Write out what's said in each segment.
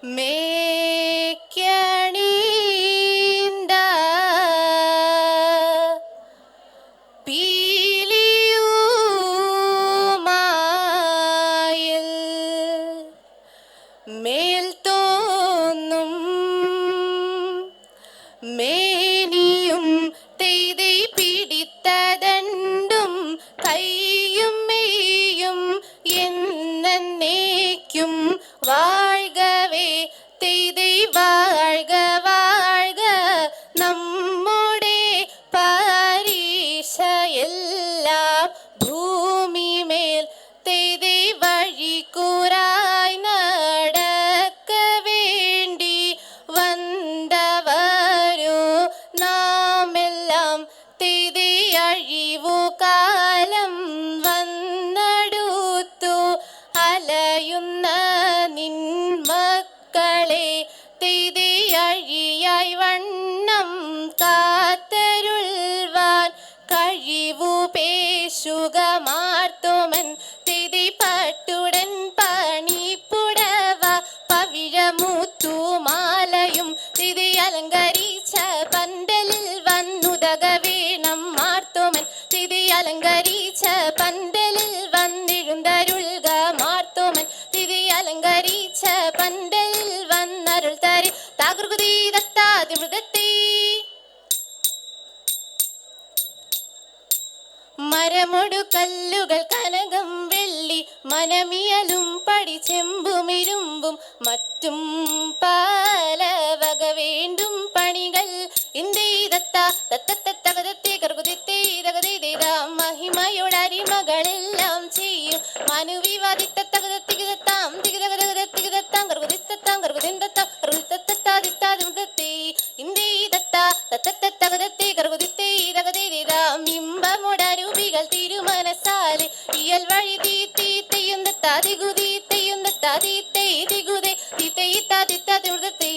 മേക്കണീണ്ട പീലിയുമായിൽ മേൽ തോന്നും മേനിയും തെയ്തൈ പിടിത്തതണ്ടും കൈയും മെയ്യും എന്നേക്കും വാഴ്കവേ തെയ്തൈ വാഴ്ക വാഴ്ക നമ്മുടെ പരീക്ഷയെല്ലാം ഭൂമിമേൽ തെയ്തൈ വഴിക്കൂറായി നടക്ക വേണ്ടി വന്നവരോ നാമെല്ലാം തെയ്തൈ അഴിവു കാലം വന്നടുത്തു അലയുന്ന നിൻ മക്കളെ തെയ്തൈ അഴിയായി വണ്ണം കാത്തരുൾവാൻ കഴിവു പേശുക മാർത്തോമൻ തെയ്തൈ പട്ടുടൻ പണിപ്പുടവ പവിഴമുത്തുമാലയും തെയ്തൈ അലങ്കരിച്ച പന്തലിൽ വന്നുതക വേണം മാർത്തോമൻ തെയ്തൈ അലങ്കരിച്ച പന്തലിൽ വന്നിഴുന്തരുൾക മാർത്തോമൻ തെയ്തൈ അലങ്കരിച്ച പന്തലിൽ വന്നരുൾ തരി താകൃതി ദത്താതി മൃഗത്തെ മരമൊടു കല്ലുകൾ കനകം വെള്ളി മനമിയലും പടി ചെമ്പുമിരുമ്പും മറ്റും പല വക വേണ്ടും പണികൾ മഹിമയോടരിമകളെല്ലാം ചെയ്യും മനുവിവാദിത്തത്തകതത്തികതത്താം തികതകതത്തികതത്താം കറുകുതിത്തത്താം കറുകുതിന്തത്താം കറുകുതിത്തത്താദിത്താതിമൃതത്തെ ഇന്ത്യതത്ത തത്തത്തകതത്തെ കറുകുതിത്തേ തകതേതാം ബിംബമുടരൂപികൾ തിരുമനസാലെ ഇയൽ വഴി തീയും തത്താതികുതി തെയ്യും തത്താതിത്തേ തികുതേ തീത്തൈത്താതിത്താതിമൃതത്തെ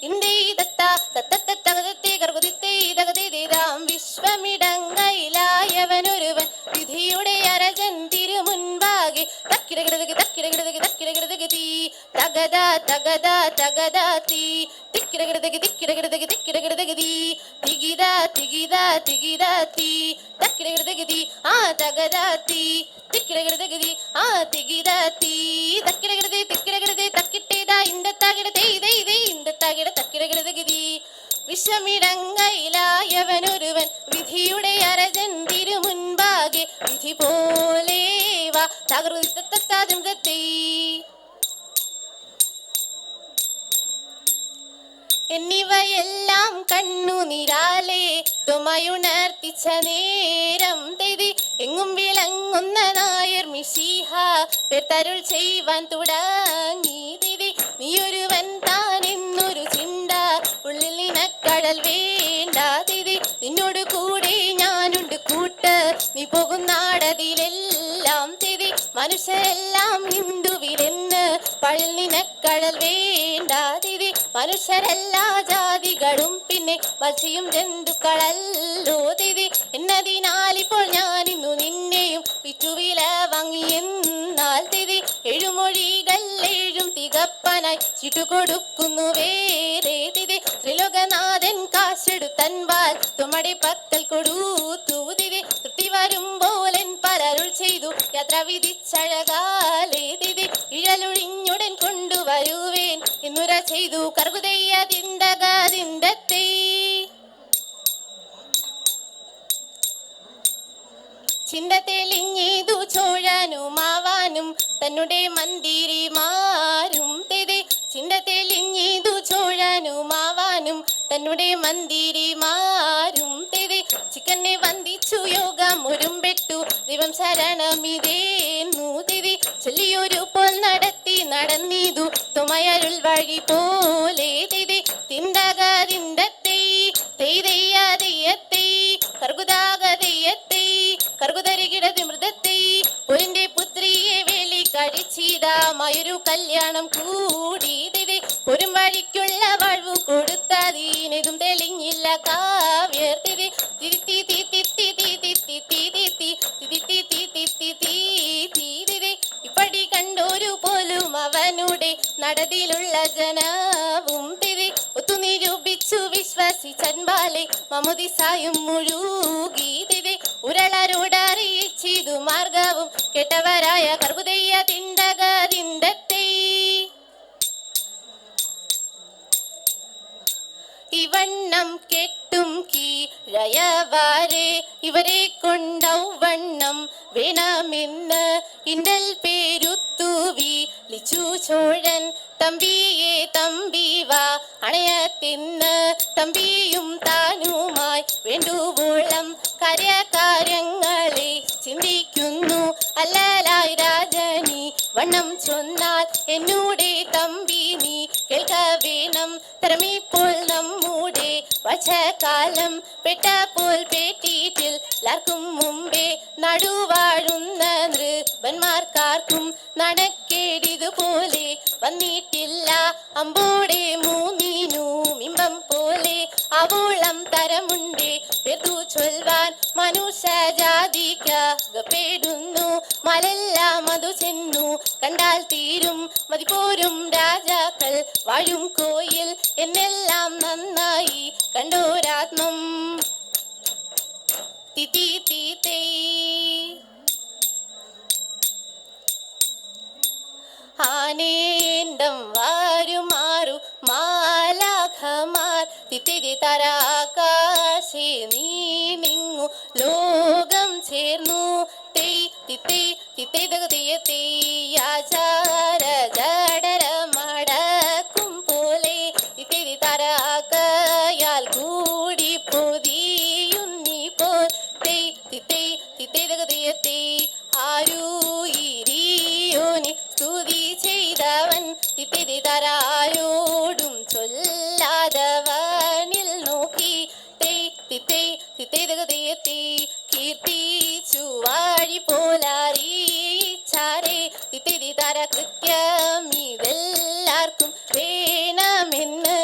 ഇന്ത്യതത്ത തത്തത്തകതത്തെ കറുകുതിത്തേ തകതേതാം വിശ്വമിടങ്ങയിലായവനൊരുവൻ വിധിയുടെ അരജൻ തിരുമുൻപാകെ തക്കിടകിടകി തക്കിടകിടകി തക്കിടകിടകി തീ തകത തകത തകത തീ തിക്കിടകിടകി തിക്കിടകിടകി തിക്കിടകിടകി തീ തികിത തികിത തികിത തീ തക്കിടകിടകി തീ ആ തകത തീ തിക്കിടകിടകി തീ ആ തികിത തീ തക്കിടകിടതി തിക്കിടകിടതി തക്കിട്ടേതാ ഇന്തത്താകിടതേ ഇതേ ഇതേ ഇന്തത്താകിട തക്കിടകിടകി തീ വിശ്വമിടങ്ങയിലായവനൊരുവൻ വിധിയുടെ അരജൻ തിരുമുൻപാകെ വിധി പോലെ വാ തകൃതത്തെ എന്നിവയെല്ലാം കണ്ണുനീരാലെ തുമയുണർത്തിച്ച നേരം തെതി എങ്ങും വിളങ്ങുന്ന നായർ മിശിഹ പെരുത്തരുൾ ചെയ്യുവാൻ തുടങ്ങി തെതി നീയൊരുവൻ താൻ എന്നൊരു ചിന്ത ഉള്ളിൽ നിനക്കടൽ വേണ്ട തെതി നിന്നോട് കൂടെ ഞാനുണ്ട് കൂട്ട് നീ പോകുന്നാടതിലെല്ലാം തെതി മനുഷ്യരെല്ലാം ഹിന്ദുവിലെന്ന് പഴൽ നിനക്കടൽ വേണ്ട തെതി മനുഷ്യരെല്ലാ ജാതികളും പിന്നെ മത്സ്യം ജന്തുക്കളല്ലോ തെതി എന്നതിനാലിപ്പോൾ ഞാൻ ഇന്നു നിന്നെയും വിറ്റുവില വാങ്ങിയെന്നാൽ തെതി എഴുമൊഴികൾ ഏഴും തികപ്പനായി ചീട്ടുകൊടുക്കുന്നു വേറെ തെതി ത്രിലോകനാഥൻ കാശെടുത്തൻപാൽ തുമ്മടെ പക്കൽ കൊടുത്തു തെതി തൃപ്തി വരുമ്പോലൻ പലരുൾ ചെയ്തു യാത്ര വിധിച്ചഴകാലേ തെതി ഇഴലൊഴിഞ്ഞുടൻ കൊണ്ടുവരുവേൻ എന്നുര ചെയ്തു കറുകുതയ്യതിന്തകതിന്തത്തെ ചിന്ത തെളിഞ്ഞിതു ചോഴനുമാവാനും തന്നുടെ മന്ദിരിമാരും തെതി ചിന്ത തെളിഞ്ഞിതു ചോഴനുമാവാനും തന്നുടെ മന്ദിരിമാരും തെതി ചിക്കനെ വന്ദിച്ചു യോഗം ഒരുമ്പെട്ടു ദൈവം ശരണമിതേന്നു തെതി ചൊല്ലിയൊരു പോൽ നടത്തി നടന്നിതു തുമയരുൾ വഴി പോലെ തെതി തിന്തകതിന്തത്തെ തെയ്തയ്യതെയ്യത്തെ കർഗുതാകതെയ്യത്തെ കർഗുതരികിടതി മൃതത്തെ പൊരിന്റെ പുത്രിയെ വേലി കഴിച്ചിതാമായൊരു കല്യാണം കൂടി തെതി പൊരും വഴിക്കുള്ള വാഴ്വു കൊടുത്തതീനെതും തെളിഞ്ഞില്ല കാവ്യർ തെതി തിരുത്തി തിത്തി തിത്തി തിത്തി തിത്തി തിത്തി തിത്തി തിത്തി ഇപ്പടി കണ്ടോരു പോലും അവൻ തന്നുടെ നടതിലുള്ള ജനവും തിരി ഒത്തുനിരൂപിച്ചു വിശ്വസിച്ചൻപാലെ മമുദിസായും മുഴുകി തിരി ഉരളരോടറിയിച്ചിതു മാർഗവും കെട്ടവരായ കർബുദയ്യ തിണ്ടകതിണ്ടത്തെ ഇവണ്ണം കെട്ടും കീഴയവാരെ ഇവരെ കൊണ്ടൗവണ്ണം വേണമെന്ന് ഇണ്ടൽ പേരുത്തുവി ലിച്ചു ചോഴൻ തമ്പിയെ തമ്പിവാ അണയത്തിന്ന് തമ്പിയും താനുമായി വേണ്ടുവോളം കാര്യകാര്യങ്ങളെ ചിന്തിക്കുന്നു അല്ലലായി രാജനി വണ്ണം ചൊന്നാൽ എന്നൂടെ തമ്പി നീ കേൾക്ക വേണം തരമിപ്പോൾ നമ്മുടെ വചകാലം പെട്ടപ്പോൾ പേട്ടീറ്റിൽ എല്ലാവർക്കും മുമ്പേ നടുവാഴുന്ന നൃപന്മാർക്കാർക്കും നടക്കേടിതുപോലെ വന്നിട്ടില്ല അമ്പോടെ മൂന്നിനും ഇമ്പം പോലെ അവോളം തരമുണ്ടേ പെതു ചൊൽവാൻ മനുഷ്യജാതിക്കകപ്പെടുന്നു മലെല്ലാം അതു ചെന്നു കണ്ടാൽ തീരും മതിപോരും രാജാക്കൾ വാഴും കോയിൽ എന്നെല്ലാം നന്നായി കണ്ടോരാത്മം തിത്തി തീത്തേ ആനേണ്ടം വാരുമാറു മാലാഖമാർ തിത്തിരി തരാകാശേ നീ നിങ്ങു ലോകം ചേർന്നു തെയ് തിത്തേ തിത്തേ തകതിയ തെയ്യാചാര ജഡര മടക്കും പോലെ തിത്തിരി തരാകയാൽ കൂടി പൊതിയുന്നി പോൽ തെയ് തിത്തേ തിത്തേ തകതിയ തെയ് ആരു ഇരിയോനി സ്തുതി ചെയ്തവൻ തിത്തിരി തരാരോടും ചൊല്ലാതവനിൽ നോക്കി തെയ് തിത്തേ തിത്തേ തകതിയെത്തി കീർത്തിച്ചു വാഴി പോലറിയിച്ചാരേ തിത്തിരി തര കൃത്യം ഇതെല്ലാവർക്കും വേണമെന്ന്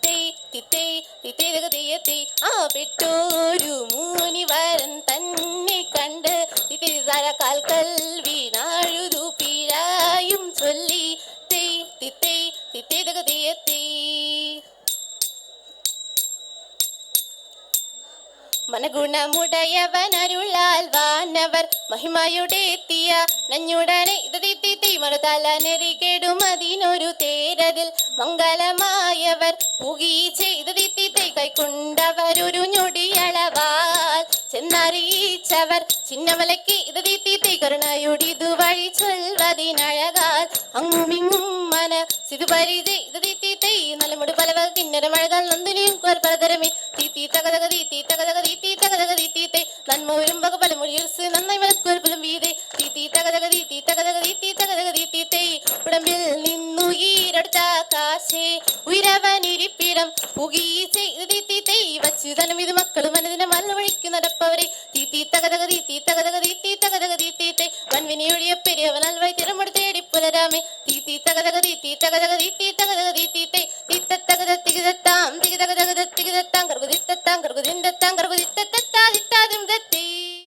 തെയ് തിത്തേ തിത്തേ തകതിയെത്തി ആ പെട്ടോരു മുനിവരൻ തന്നെ കണ്ട് തിത്തിരി തര കാൽക്കൽ വീണാഴുതു പിഴയും ചൊല്ലി തെയ് തിത്തേ തിത്തേ തകതിയെത്തി മനഗുണമുടയവനരുളാൽ വാനവർ മഹിമയുടെ എത്തിയ നഞ്ഞുടനെ ഇതീത്തി മറുതല നെറികെടുമതിനൊരു തേരതിൽ മംഗളമായവർ പുകീച്ച് ഇതീത്തി കൈക്കൊണ്ടവരൊരു ഞൊടിയളവാൽ ചെന്നറിയിച്ചവർ ചിന്നമലയ്ക്ക് ഇതീത്തി കരുണയുടിതു വഴി ചൊൽവതിനഴകാൽ അങ്ങുമിങ്ങും മന സിതുപരിചെ ഇതീത്തി നലമുട് പലവ കിന്നര മഴകാൽ നന്ദിനിയും പലതരമേ തീത്തി തകതക തീത്തി തകതക തീത്തി തകതക തീത്തി നന്മ വരുമ്പക പലമൊഴിയുസ് നന്നായി മലക്കുവൽപ്പലും വീതേ തീത്തി തകതക തീത്തി തകതക തീത്തി തകതക തീത്തി ഉടമ്പിൽ നിന്നു ഈരടുത്ത കാശേ ഉയരവനിരിപ്പിടം പുകീച്ചെ തീത്തി വച്ചു തനം ഇത് മക്കളും മനതിനെ മല്ല വഴിക്കു നടപ്പവരെ തീത്തി തകതക തീത്തി തകതക തീത്തി തകതക തീത്തി വൻവിനിയൊഴിയ പെരിയവനാൽ വഴി തിരമെടുത്തേടി പുലരാമേ തീത്തി തകതക തീത്തി തകതക തീത്തി തകതക തീത്തി തിത്തത്തകത തികിതത്താം തികിതകതകത തികിതത്താം കർഗുതിത്തത്താം കർഗുതിന്തത്താം കർഗുതിത്തത്താ ദിത്താതിം ദത്തി